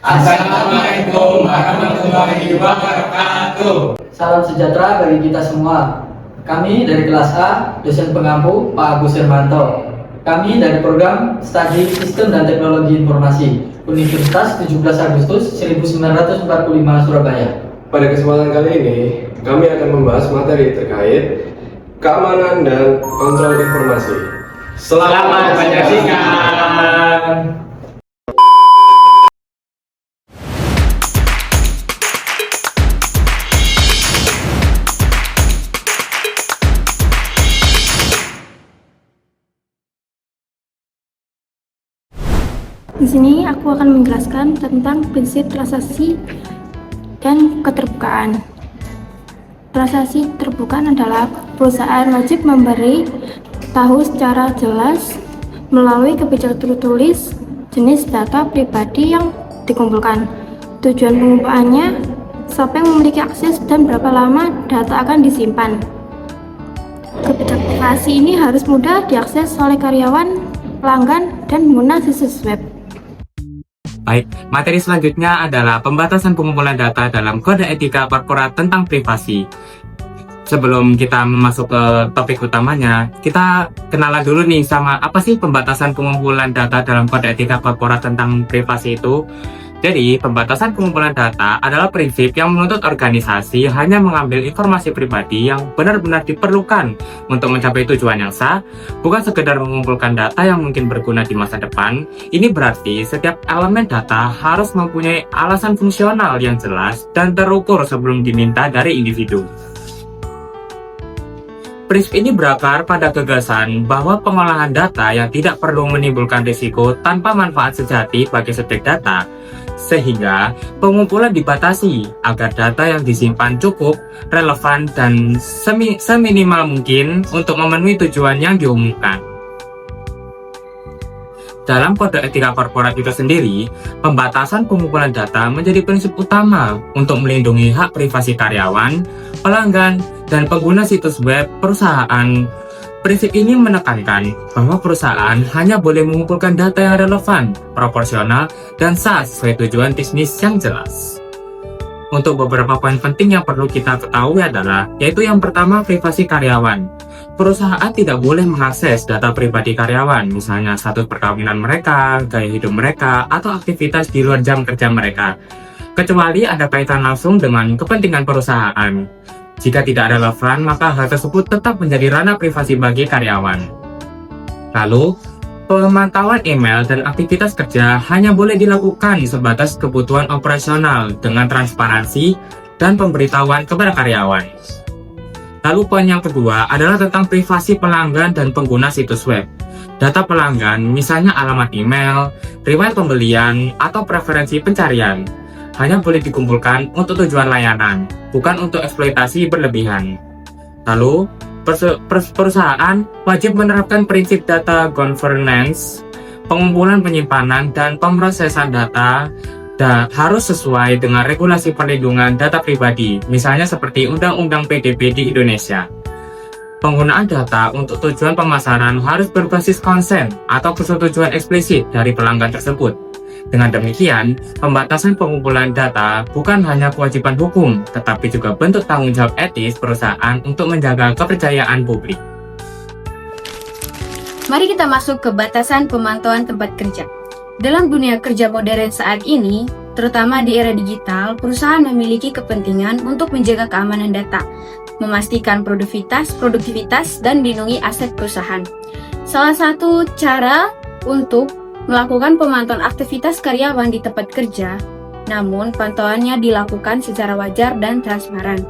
Assalamualaikum warahmatullahi wabarakatuh. Salam sejahtera bagi kita semua. Kami dari kelas A, dosen pengampu Pak Agus Hermanto. Kami dari program Studi Sistem dan Teknologi Informasi, Universitas 17 Agustus 1945 Surabaya. Pada kesempatan kali ini, kami akan membahas materi terkait keamanan dan kontrol informasi. Selamat menyaksikan. Di sini aku akan menjelaskan tentang prinsip transaksi dan keterbukaan. Transaksi terbuka adalah perusahaan wajib memberi tahu secara jelas melalui kebijakan tertulis jenis data pribadi yang dikumpulkan, tujuan pengumpulannya, siapa yang memiliki akses dan berapa lama data akan disimpan. Kebijakan privasi ini harus mudah diakses oleh karyawan, pelanggan, dan pengguna situs web. Baik, materi selanjutnya adalah pembatasan pengumpulan data dalam kode etika korporat tentang privasi. Sebelum kita masuk ke topik utamanya, kita kenalan dulu nih sama apa sih pembatasan pengumpulan data dalam kode etika korporat tentang privasi itu. Jadi, pembatasan pengumpulan data adalah prinsip yang menuntut organisasi hanya mengambil informasi pribadi yang benar-benar diperlukan untuk mencapai tujuan yang sah, bukan sekedar mengumpulkan data yang mungkin berguna di masa depan. Ini berarti setiap elemen data harus mempunyai alasan fungsional yang jelas dan terukur sebelum diminta dari individu. Prinsip ini berakar pada gagasan bahwa pengolahan data yang tidak perlu menimbulkan risiko tanpa manfaat sejati bagi subjek data, sehingga pengumpulan dibatasi agar data yang disimpan cukup, relevan, dan seminimal mungkin untuk memenuhi tujuan yang diumumkan. Dalam kode etika korporat itu sendiri, pembatasan pengumpulan data menjadi prinsip utama untuk melindungi hak privasi karyawan, pelanggan, dan pengguna situs web perusahaan. Prinsip ini menekankan bahwa perusahaan hanya boleh mengumpulkan data yang relevan, proporsional, dan sah sesuai tujuan bisnis yang jelas. Untuk beberapa poin penting yang perlu kita ketahui adalah, yaitu yang pertama, privasi karyawan. Perusahaan tidak boleh mengakses data pribadi karyawan, misalnya status perkawinan mereka, gaya hidup mereka, atau aktivitas di luar jam kerja mereka, kecuali ada kaitan langsung dengan kepentingan perusahaan. Jika tidak relevan, maka hal tersebut tetap menjadi ranah privasi bagi karyawan. Lalu, pemantauan email dan aktivitas kerja hanya boleh dilakukan sebatas kebutuhan operasional dengan transparansi dan pemberitahuan kepada karyawan. Lalu poin yang kedua adalah tentang privasi pelanggan dan pengguna situs web. Data pelanggan, misalnya alamat email, riwayat pembelian, atau preferensi pencarian, hanya boleh dikumpulkan untuk tujuan layanan, bukan untuk eksploitasi berlebihan. Lalu, perusahaan wajib menerapkan prinsip data governance, pengumpulan, penyimpanan, dan pemrosesan data harus sesuai dengan regulasi perlindungan data pribadi, misalnya seperti Undang-Undang PDB di Indonesia. Penggunaan data untuk tujuan pemasaran harus berbasis konsen atau persetujuan eksplisit dari pelanggan tersebut. Dengan demikian, pembatasan pengumpulan data bukan hanya kewajiban hukum, tetapi juga bentuk tanggung jawab etis perusahaan untuk menjaga kepercayaan publik. Mari kita masuk ke batasan pemantauan tempat kerja. Dalam dunia kerja modern saat ini, terutama di era digital, perusahaan memiliki kepentingan untuk menjaga keamanan data, memastikan produktivitas, dan melindungi aset perusahaan. Salah satu cara untuk melakukan pemantauan aktivitas karyawan di tempat kerja, namun pantauannya dilakukan secara wajar dan transparan.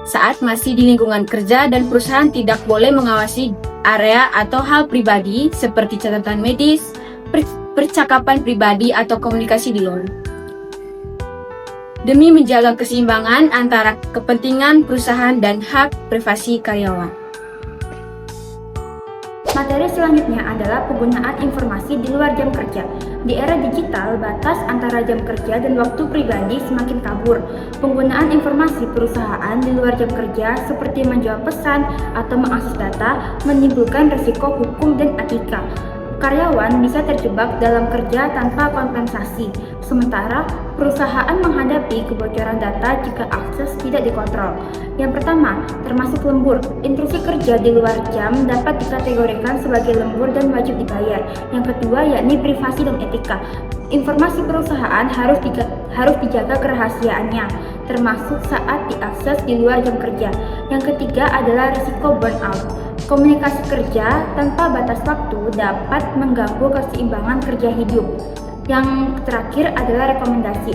Saat masih di lingkungan kerja dan perusahaan tidak boleh mengawasi area atau hal pribadi seperti catatan medis, percakapan pribadi, atau komunikasi di luar. Demi menjaga keseimbangan antara kepentingan perusahaan dan hak privasi karyawan. Materi selanjutnya adalah penggunaan informasi di luar jam kerja. Di era digital, batas antara jam kerja dan waktu pribadi semakin kabur. Penggunaan informasi perusahaan di luar jam kerja seperti menjawab pesan atau mengakses data menimbulkan risiko hukum dan etika. Karyawan bisa terjebak dalam kerja tanpa kompensasi, sementara perusahaan menghadapi kebocoran data jika akses tidak dikontrol. Yang pertama, termasuk lembur. Intrusi kerja di luar jam dapat dikategorikan sebagai lembur dan wajib dibayar. Yang kedua, yakni privasi dan etika. Informasi perusahaan harus dijaga kerahasiaannya, termasuk saat diakses di luar jam kerja. Yang ketiga adalah risiko burnout. Komunikasi kerja tanpa batas waktu dapat mengganggu keseimbangan kerja hidup. Yang terakhir adalah rekomendasi.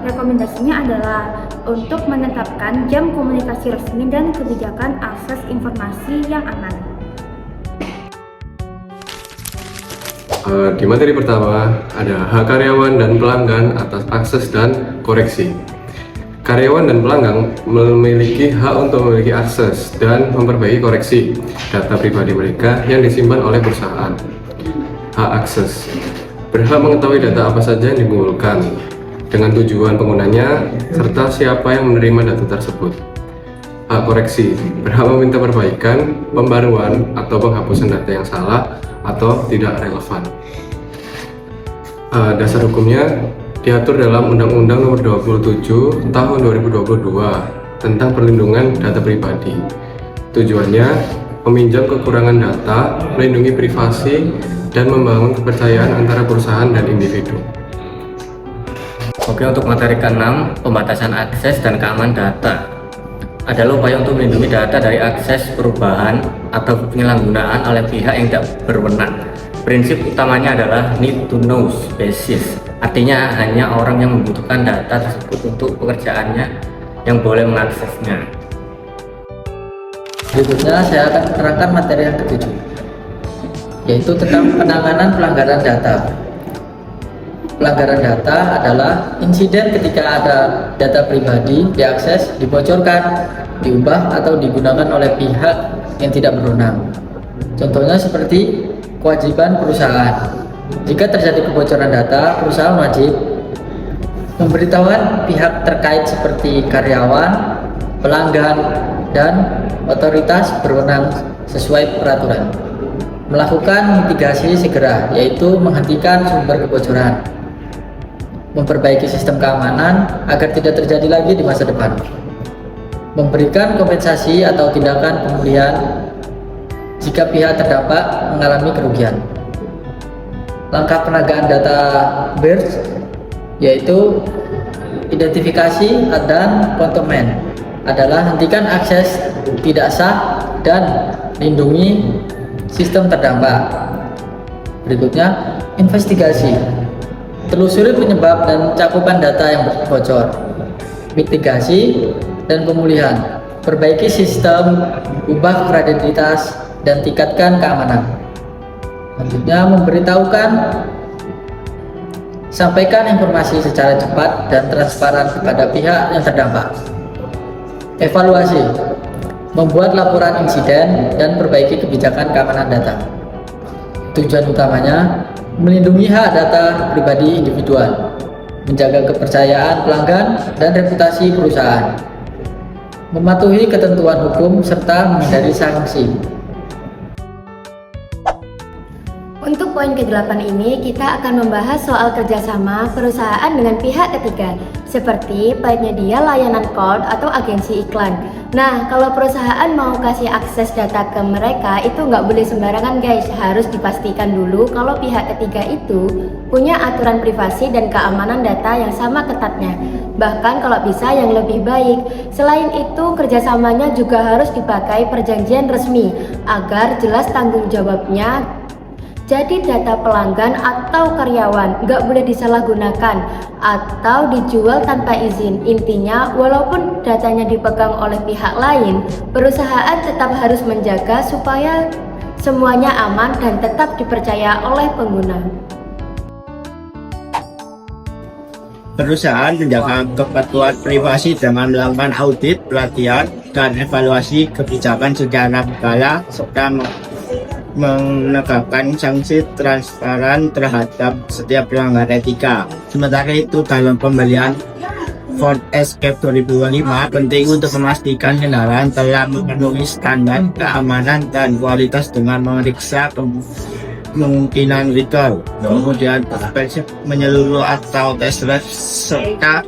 Rekomendasinya adalah untuk menetapkan jam komunikasi resmi dan kebijakan akses informasi yang aman. Di materi pertama ada hak karyawan dan pelanggan atas akses dan koreksi. Karyawan dan pelanggan memiliki hak untuk memiliki akses dan memperbaiki koreksi data pribadi mereka yang disimpan oleh perusahaan. Hak akses berhak mengetahui data apa saja yang dikumpulkan dengan tujuan penggunanya serta siapa yang menerima data tersebut. Hak koreksi berhak meminta perbaikan, pembaruan, atau penghapusan data yang salah atau tidak relevan. Dasar hukumnya diatur dalam Undang-Undang Nomor 27 Tahun 2022 tentang perlindungan data pribadi. Tujuannya meminjam kekurangan data, melindungi privasi, dan membangun kepercayaan antara perusahaan dan individu. Oke, untuk materi ke-6, pembatasan akses dan keamanan data adalah upaya untuk melindungi data dari akses, perubahan, atau penyalahgunaan oleh pihak yang tidak berwenang. Prinsip utamanya adalah need to know basis, artinya hanya orang yang membutuhkan data tersebut untuk pekerjaannya yang boleh mengaksesnya. Berikutnya saya akan menerangkan materi yang ke-7, yaitu tentang penanganan pelanggaran data. Pelanggaran data adalah insiden ketika ada data pribadi diakses, dibocorkan, diubah, atau digunakan oleh pihak yang tidak berwenang. Contohnya seperti kewajiban perusahaan. Jika terjadi kebocoran data, perusahaan wajib memberitahukan pihak terkait seperti karyawan, pelanggan, dan otoritas berwenang sesuai peraturan. Melakukan mitigasi segera, yaitu menghentikan sumber kebocoran. Memperbaiki sistem keamanan agar tidak terjadi lagi di masa depan. Memberikan kompensasi atau tindakan pemulihan jika pihak terdampak mengalami kerugian. Langkah penegakan data breach yaitu identifikasi dan kontamen adalah hentikan akses tidak sah dan lindungi sistem terdampak. Berikutnya, investigasi. Telusuri penyebab dan cakupan data yang bocor. Mitigasi dan pemulihan. Perbaiki sistem, ubah kredibilitas, dan tingkatkan keamanan. Selanjutnya, memberitahukan, sampaikan informasi secara cepat dan transparan kepada pihak yang terdampak. Evaluasi, membuat laporan insiden dan perbaiki kebijakan keamanan data. Tujuan utamanya melindungi hak data pribadi individual, menjaga kepercayaan pelanggan dan reputasi perusahaan, mematuhi ketentuan hukum serta menghindari sanksi. Untuk poin ke-8 ini, kita akan membahas soal kerjasama perusahaan dengan pihak ketiga, seperti penyedia layanan cloud atau agensi iklan. Nah, kalau perusahaan mau kasih akses data ke mereka, itu nggak boleh sembarangan guys, harus dipastikan dulu kalau pihak ketiga itu punya aturan privasi dan keamanan data yang sama ketatnya. Bahkan kalau bisa yang lebih baik. Selain itu, kerjasamanya juga harus dipakai perjanjian resmi, agar jelas tanggung jawabnya. Jadi data pelanggan atau karyawan nggak boleh disalahgunakan atau dijual tanpa izin. Intinya, walaupun datanya dipegang oleh pihak lain, perusahaan tetap harus menjaga supaya semuanya aman dan tetap dipercaya oleh pengguna. Perusahaan menjaga kepatuhan privasi dengan melakukan audit, pelatihan, dan evaluasi kebijakan secara berkala serta menegakkan sanksi transparan terhadap setiap pelanggar etika. Sementara itu, dalam pembelian Ford Escape 2005 penting untuk memastikan kendaraan telah memenuhi standar keamanan dan kualitas dengan memeriksa kemungkinan recall, kemudian perspektif menyeluruh atau tes drive, serta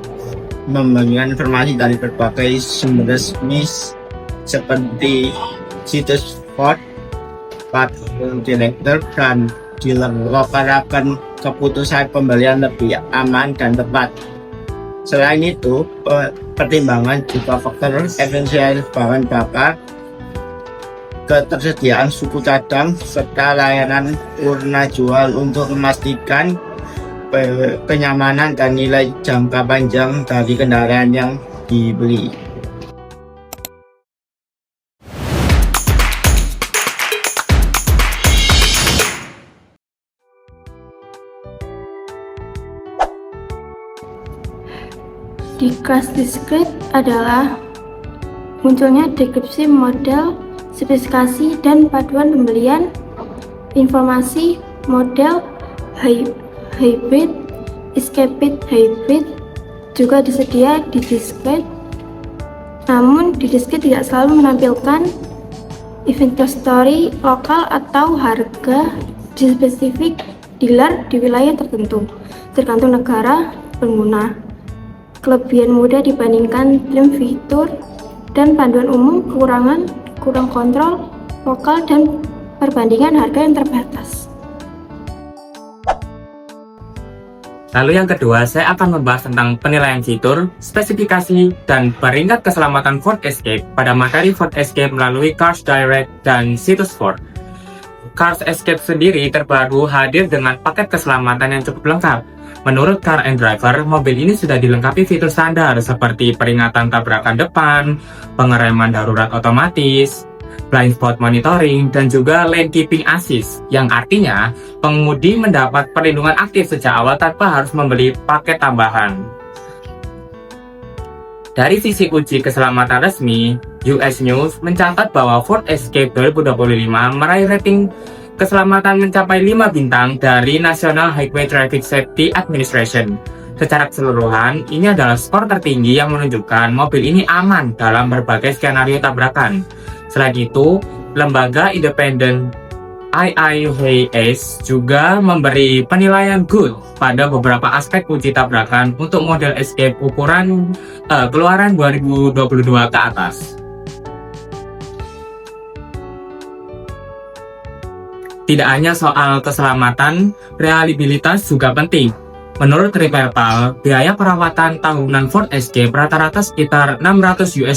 membagikan informasi dari berbagai sumber resmi seperti situs Ford, Director, dan dealer lokal akan keputusan pembelian lebih aman dan tepat. Selain itu, pertimbangan juga faktor esensial bahan bakar, ketersediaan suku cadang, serta layanan purna jual untuk memastikan kenyamanan dan nilai jangka panjang dari kendaraan yang dibeli. Di kelas discrete adalah munculnya deskripsi model, spesifikasi, dan paduan pembelian, informasi, model, hybrid, escaped hybrid juga disedia di discrete. Namun di discrete tidak selalu menampilkan inventory story lokal atau harga di spesifik dealer di wilayah tertentu, tergantung negara pengguna. Kelebihan mudah dibandingkan trim fitur dan panduan umum, kekurangan kurang kontrol lokal dan perbandingan harga yang terbatas. Lalu yang kedua, saya akan membahas tentang penilaian fitur, spesifikasi, dan peringkat keselamatan Ford Escape pada materi Ford Escape melalui Cars Direct dan situs Ford. Cars Escape sendiri terbaru hadir dengan paket keselamatan yang cukup lengkap. Menurut Car and Driver, mobil ini sudah dilengkapi fitur standar seperti peringatan tabrakan depan, pengereman darurat otomatis, blind spot monitoring, dan juga lane keeping assist, yang artinya pengemudi mendapat perlindungan aktif sejak awal tanpa harus membeli paket tambahan. Dari sisi uji keselamatan resmi, US News mencatat bahwa Ford Escape 2025 meraih rating keselamatan mencapai 5 bintang dari National Highway Traffic Safety Administration. Secara keseluruhan, ini adalah skor tertinggi yang menunjukkan mobil ini aman dalam berbagai skenario tabrakan. Selain itu, lembaga independen IIHS juga memberi penilaian good pada beberapa aspek uji tabrakan untuk model Escape ukuran keluaran 2022 ke atas. Tidak hanya soal keselamatan, reliabilitas juga penting. Menurut Repairpal, biaya perawatan tahunan Ford Escape rata-rata sekitar $600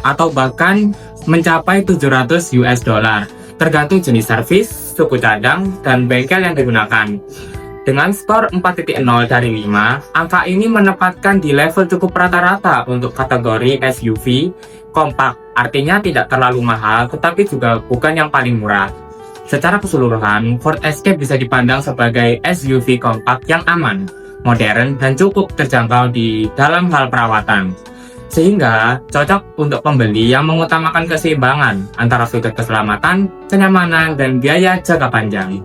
atau bahkan mencapai $700 tergantung jenis servis, suku cadang, dan bengkel yang digunakan. Dengan skor 4.0 dari 5, angka ini menempatkan di level cukup rata-rata untuk kategori SUV kompak, artinya tidak terlalu mahal tetapi juga bukan yang paling murah. Secara keseluruhan, Ford Escape bisa dipandang sebagai SUV kompak yang aman, modern, dan cukup terjangkau di dalam hal perawatan. Sehingga cocok untuk pembeli yang mengutamakan keseimbangan antara fitur keselamatan, kenyamanan, dan biaya jangka panjang.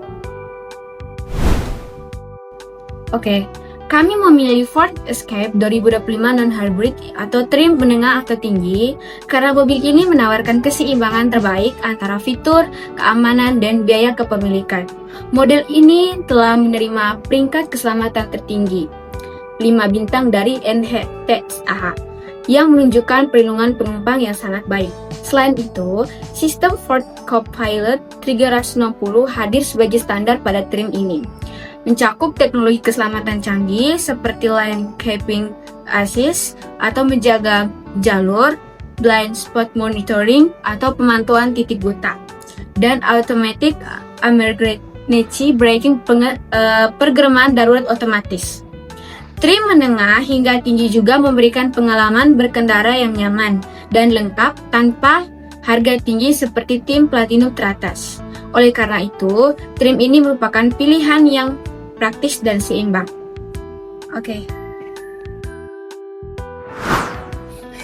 Oke, kami memilih Ford Escape 2025 non-hybrid atau trim menengah atau tinggi karena mobil ini menawarkan keseimbangan terbaik antara fitur, keamanan, dan biaya kepemilikan. Model ini telah menerima peringkat keselamatan tertinggi 5 bintang dari NHTSA yang menunjukkan perlindungan penumpang yang sangat baik. Selain itu, sistem Ford Co-Pilot 360 hadir sebagai standar pada trim ini. Mencakup teknologi keselamatan canggih seperti lane keeping assist atau menjaga jalur, blind spot monitoring atau pemantauan titik buta, dan automatic emergency braking pergereman darurat otomatis. Trim menengah hingga tinggi juga memberikan pengalaman berkendara yang nyaman dan lengkap tanpa harga tinggi seperti trim platinum teratas. Oleh karena itu, trim ini merupakan pilihan yang praktis dan seimbang. Oke.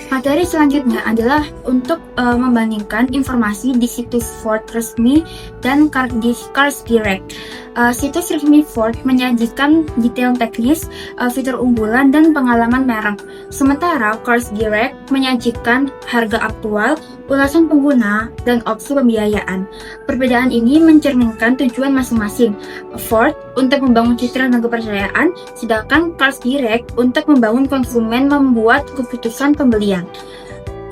Materi selanjutnya adalah untuk membandingkan informasi di situs Ford resmi dan Cars Direct. Situs resmi Ford menyajikan detail teknis, fitur unggulan, dan pengalaman merek. Sementara Cars Direct menyajikan harga aktual, ulasan pengguna, dan opsi pembiayaan. Perbedaan ini mencerminkan tujuan masing-masing. Ford untuk membangun citra dan kepercayaan, sedangkan Cars Direct untuk membangun konsumen membuat keputusan pembelian.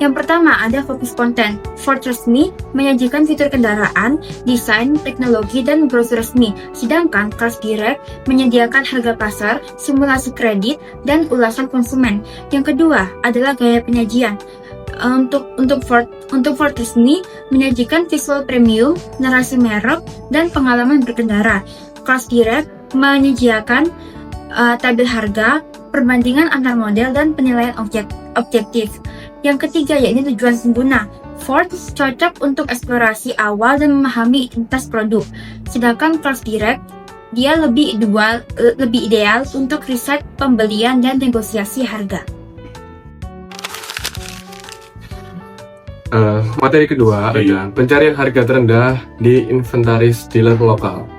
Yang pertama ada fokus konten. Ford resmi menyajikan fitur kendaraan, desain, teknologi, dan brosur resmi. Sedangkan Cars Direct menyediakan harga pasar, simulasi kredit, dan ulasan konsumen. Yang kedua adalah gaya penyajian. Untuk Ford resmi menyajikan visual premium, narasi merek, dan pengalaman berkendara. Cars Direct menyediakan tabel harga, perbandingan antar model, dan penilaian objektif. Yang ketiga yaitu tujuan pengguna. Ford cocok untuk eksplorasi awal dan memahami identitas produk. Sedangkan Cars Direct dia lebih ideal untuk riset pembelian dan negosiasi harga. Materi kedua adalah pencarian harga terendah di inventaris dealer lokal.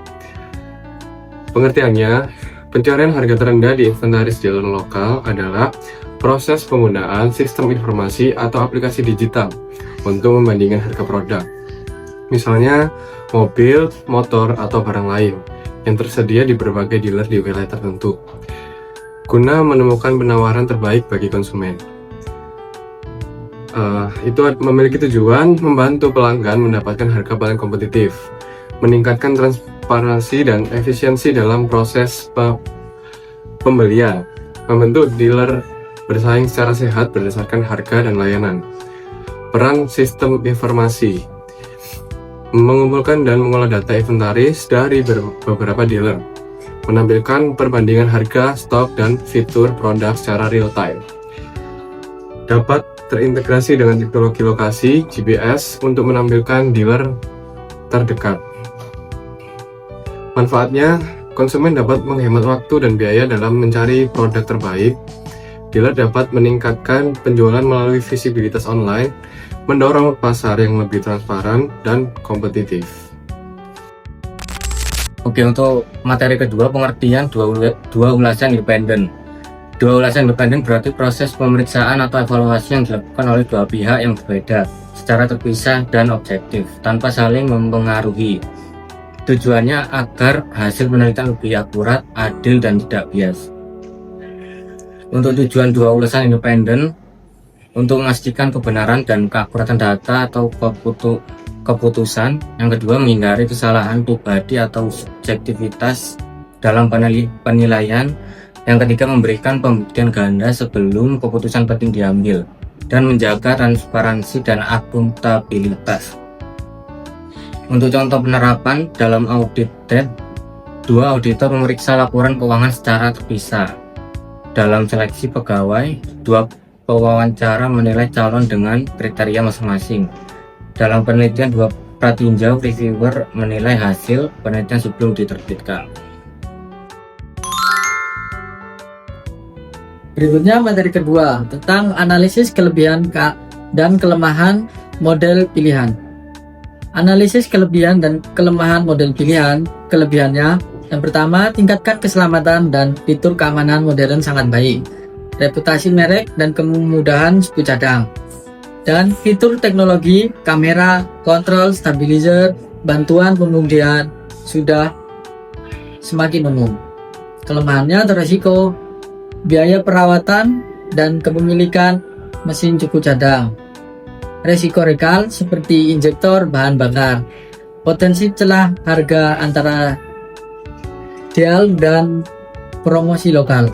Pengertiannya, pencarian harga terendah di inventaris dealer lokal adalah proses penggunaan sistem informasi atau aplikasi digital untuk membandingkan harga produk. Misalnya, mobil, motor, atau barang lain yang tersedia di berbagai dealer di wilayah tertentu, guna menemukan penawaran terbaik bagi konsumen. Itu memiliki tujuan membantu pelanggan mendapatkan harga paling kompetitif, meningkatkan transparansi dan efisiensi dalam proses pembelian, membentuk dealer bersaing secara sehat berdasarkan harga dan layanan. Peran sistem informasi mengumpulkan dan mengolah data inventaris dari beberapa dealer, menampilkan perbandingan harga, stok, dan fitur produk secara real time. Dapat terintegrasi dengan teknologi lokasi GPS untuk menampilkan dealer terdekat. Manfaatnya, konsumen dapat menghemat waktu dan biaya dalam mencari produk terbaik. Dealer dapat meningkatkan penjualan melalui visibilitas online, mendorong pasar yang lebih transparan dan kompetitif. Oke, untuk materi kedua, pengertian dua ulasan independen. Dua ulasan independen berarti proses pemeriksaan atau evaluasi yang dilakukan oleh dua pihak yang berbeda secara terpisah dan objektif, tanpa saling mempengaruhi. Tujuannya agar hasil penelitian lebih akurat, adil, dan tidak bias. Untuk tujuan dua ulasan independen, untuk memastikan kebenaran dan keakuratan data atau keputusan. Yang kedua, menghindari kesalahan pribadi atau subjektivitas dalam penilaian. Yang ketiga, memberikan pembuktian ganda sebelum keputusan penting diambil, dan menjaga transparansi dan akuntabilitas. Untuk contoh penerapan dalam audit debt, dua auditor memeriksa laporan keuangan secara terpisah. Dalam seleksi pegawai, dua pewawancara menilai calon dengan kriteria masing-masing. Dalam penelitian, dua pratinjau reviewer menilai hasil penelitian sebelum diterbitkan. Berikutnya materi kedua tentang analisis kelebihan dan kelemahan model pilihan. Analisis kelebihan dan kelemahan model pilihan. Kelebihannya, yang pertama, tingkatkan keselamatan dan fitur keamanan modern sangat baik, reputasi merek dan kemudahan suku cadang, dan fitur teknologi, kamera, kontrol, stabilizer, bantuan pengundian sudah semakin umum. Kelemahannya atau resiko, biaya perawatan dan kepemilikan mesin cukup cadang, resiko rekal seperti injektor bahan bakar, potensi celah harga antara deal dan promosi lokal.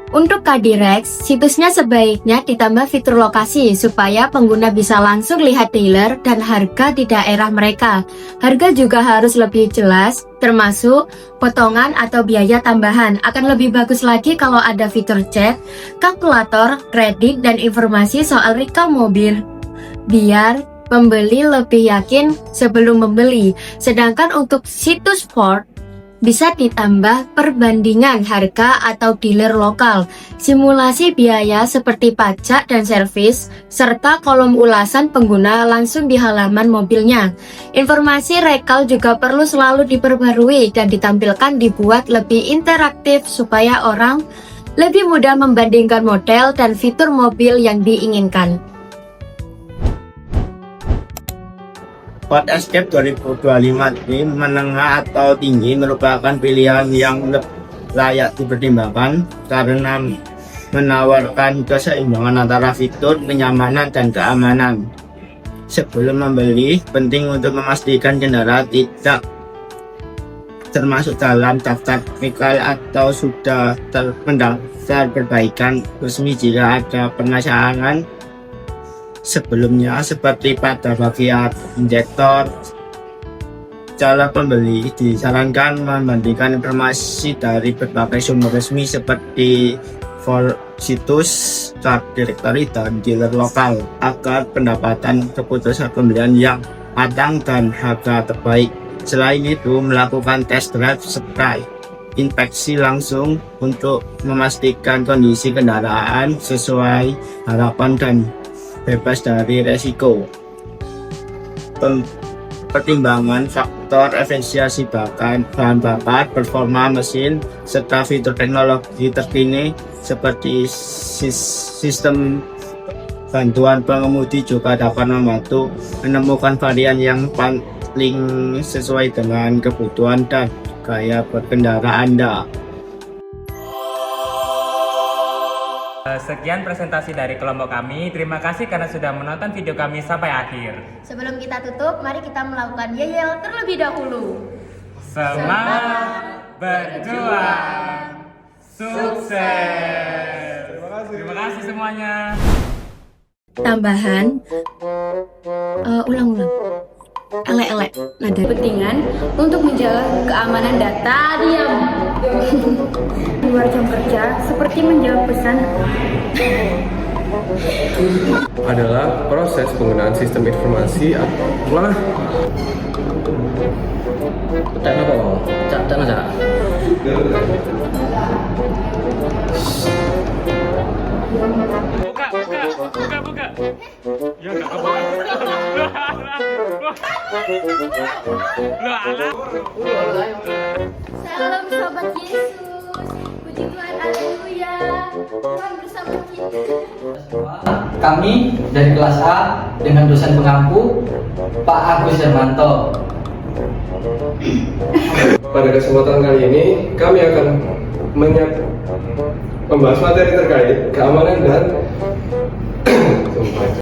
Untuk K-Direct, situsnya sebaiknya ditambah fitur lokasi supaya pengguna bisa langsung lihat dealer dan harga di daerah mereka. Harga juga harus lebih jelas, termasuk potongan atau biaya tambahan. Akan lebih bagus lagi kalau ada fitur chat, kalkulator, kredit, dan informasi soal recall mobil, biar pembeli lebih yakin sebelum membeli. Sedangkan untuk situs Ford, Bisa ditambah perbandingan harga atau dealer lokal, simulasi biaya seperti pajak dan servis, serta kolom ulasan pengguna langsung di halaman mobilnya. Informasi rekal juga perlu selalu diperbarui dan ditampilkan dibuat lebih interaktif supaya orang lebih mudah membandingkan model dan fitur mobil yang diinginkan. Ford Escape 2025 ini menengah atau tinggi merupakan pilihan yang layak dipertimbangkan karena menawarkan keseimbangan antara fitur, kenyamanan, dan keamanan. Sebelum membeli, penting untuk memastikan kendaraan tidak termasuk dalam daftar teknikal atau sudah terdaftar perbaikan resmi jika ada permasalahan sebelumnya seperti pada bagian injektor. Cara pembeli disarankan membandingkan informasi dari berbagai sumber resmi seperti situs, chart directory, dan dealer lokal agar pendapatan keputusan pembelian yang matang dan harga terbaik. Selain itu, melakukan test drive serta inspeksi langsung untuk memastikan kondisi kendaraan sesuai harapan dan bebas dari resiko. Pertimbangan faktor efisiensi bahan bakar, performa mesin, serta fitur teknologi terkini seperti sistem bantuan pengemudi juga dapat membantu menemukan varian yang paling sesuai dengan kebutuhan dan gaya berkendara Anda. Sekian presentasi dari kelompok kami. Terima kasih karena sudah menonton video kami sampai akhir. Sebelum kita tutup, mari kita melakukan yel-yel terlebih dahulu. Semangat berjuang, sukses. Terima kasih semuanya. Tambahan, ulang-ulang. Elek-elek, nada kepentingan untuk menjaga keamanan data diam Di luar jam kerja, seperti menjawab pesan adalah proses penggunaan sistem informasi lah. Tak apa, tak masak. Buka. Ya enggak kebuka. Salam sobat Yesus, puji Tuhan, haleluya, Tuhan bersama kita. Kami dari kelas A dengan dosen pengampu Pak Agus Hermanto. Pada kesempatan kali ini kami akan membahas materi terkait keamanan dan sumpah.